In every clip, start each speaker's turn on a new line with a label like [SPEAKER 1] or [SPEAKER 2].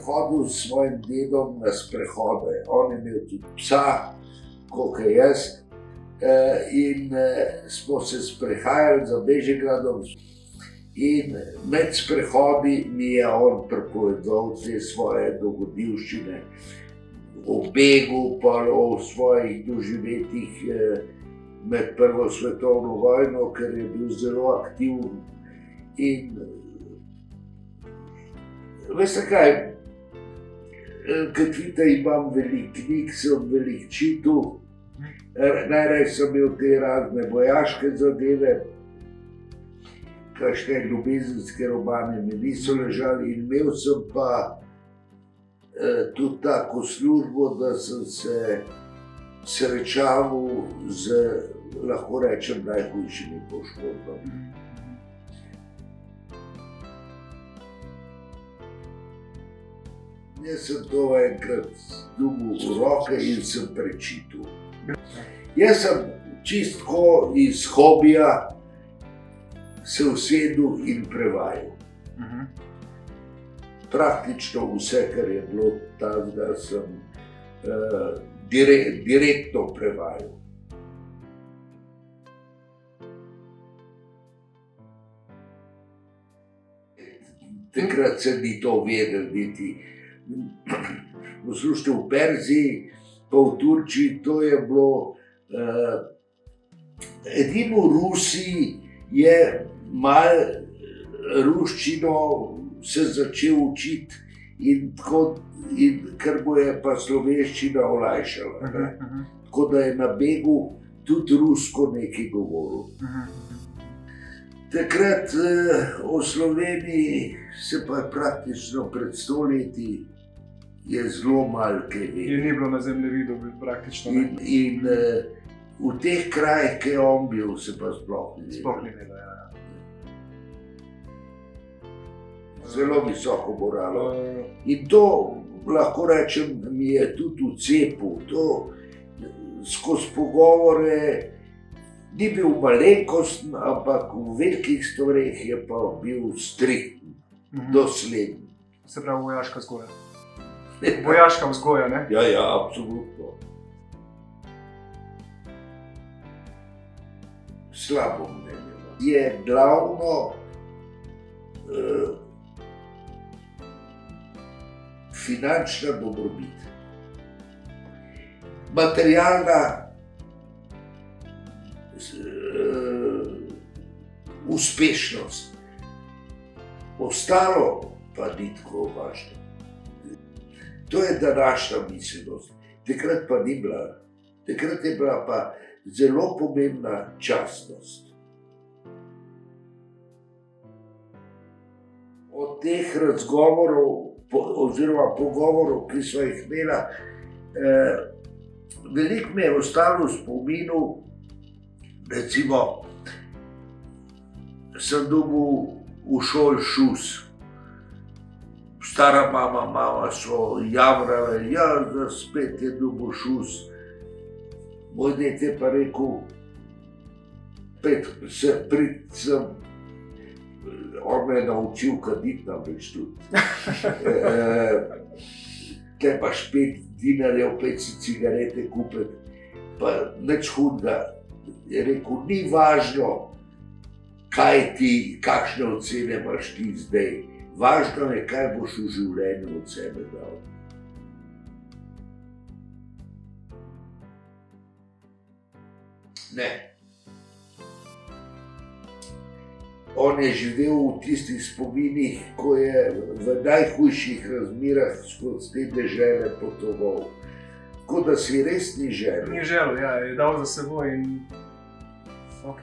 [SPEAKER 1] hodil s svojim dedom na sprehode. On je imel tudi psa, kot jaz. In smo se sprehajali za Bežigradom. In med sprehodi mi je on pripovedoval te svoje dogodivščine o begu, pa o svojih doživetjih med Prvo svetovno vojno, ker je bil zelo aktiven. In veste kaj, kot vidite, imam veliko knjig, sem veliko čital. Najraje sem imel te razne vojaške zadeve, kakšne ljubezenske romane mi niso ležali, in imel sem pa tudi tako službo, da sem se srečaval z, lahko rečem, najhujšimi poškodbami. Jaz sem to enkrat dobil v roke in sem prečital. Jaz sem čistko iz hobija se usedel in prevajal. Praktično vse, kar je bilo takega, sem direktno prevajal. Takrat se ni to vedel, niti poslušajte, v Perziji, pa v Turčiji, to je bilo, edino v Rusiji je malo ruščino se začel učiti, in ker bo je pa slovenščina olajšala. Tako da je na begu tudi rusko nekaj govoril. Takrat o Sloveniji se pa praktično pred 100 leti je zelo malo kaj vedel.
[SPEAKER 2] Je ni bilo na zemljevidu praktično.
[SPEAKER 1] In v teh krajih, ki je on bil, se pa sploh ni vedel.
[SPEAKER 2] Sploh ni vedel, ja.
[SPEAKER 1] Zelo visoko moralo. In to, lahko rečem, mi je tudi vcepil. To skozi pogovore ni bil malenkosten, ampak v velikih stvareh je pa bil strikten, dosleden.
[SPEAKER 2] Se pravi vojaška vzgoja. Vojaška vzgoja, ne?
[SPEAKER 1] Ja, absolutno. Slabo mnenje. Je glavno finančna dobrobit. Materialna uspešnost. Ostalo pa ni tako važno. To je današnja miselnost. Takrat pa ni bila. Takrat je bila pa zelo pomembna častnost. Od teh razgovorov oziroma pogovorov, ki sva jih imela, veliko me je ostalo v spominu. Recimo, sem dobil v šoli šus. Stara mama so jamrale, ja, da spet je dobil šus. Moj ded je pa rekel, on me je naučil kaditi namreč tudi. Te pa 5 dinarjev, 5 cigarete kupiti, pa nič hudega. Je rekel, ni važno, kakšne ocene imaš ti zdaj. Važno je, kaj boš v življenju od sebe dal. Ne. On je živel v tistih spominih, ko je v najhujših razmerah skozi te dežele potoval. Tako da si res ni želel.
[SPEAKER 2] Ni želel, ja, je dal za seboj in ok.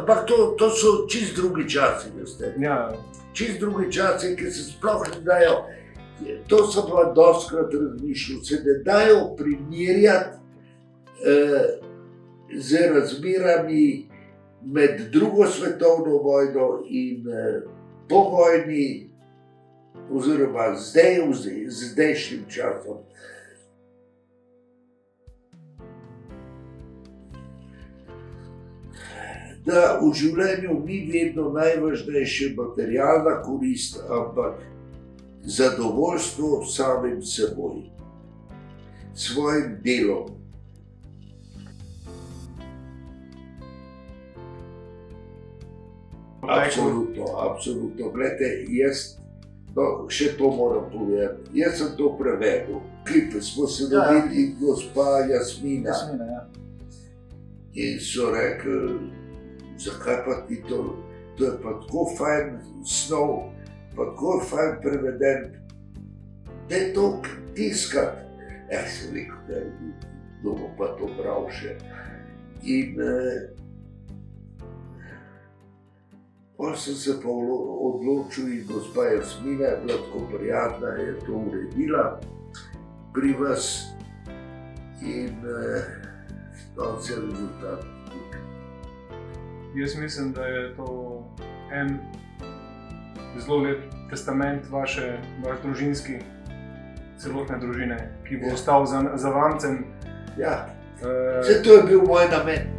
[SPEAKER 1] Ampak to so čist drugi časi, veste.
[SPEAKER 2] Ja.
[SPEAKER 1] Čist drugi časi, ki se sploh ne dajo, to sem pa dostikrat razmišljal, se ne dajo primerjati z razmerami med drugo svetovno vojno in po vojni, oziroma zdajšnjim časom. da v življenju ni vedno najvažnejše materialna korist, ampak zadovoljstvo samim seboj, svojim delom. Absolutno, absolutno. Glejte, še to moram povedati. Jaz sem to prevedel. Klipe smo se dobili in gospa Jasmina. In so rekli, zakaj pa ti to? To je pa tako fajn snov, pa tako fajn preveden. Daj to tiskati. Sem rekel, da je bomo pa to bral še. In potem sem se pa odločil in gospa Jasmina je bila tako prijatna, je to uredila pri vas in danes je rezultat.
[SPEAKER 2] Jaz mislim, da je to en zelo lep testament vaš družinski, celotne družine, ki bo ostal za vamcem.
[SPEAKER 1] Ja, vse to je bil moj namen.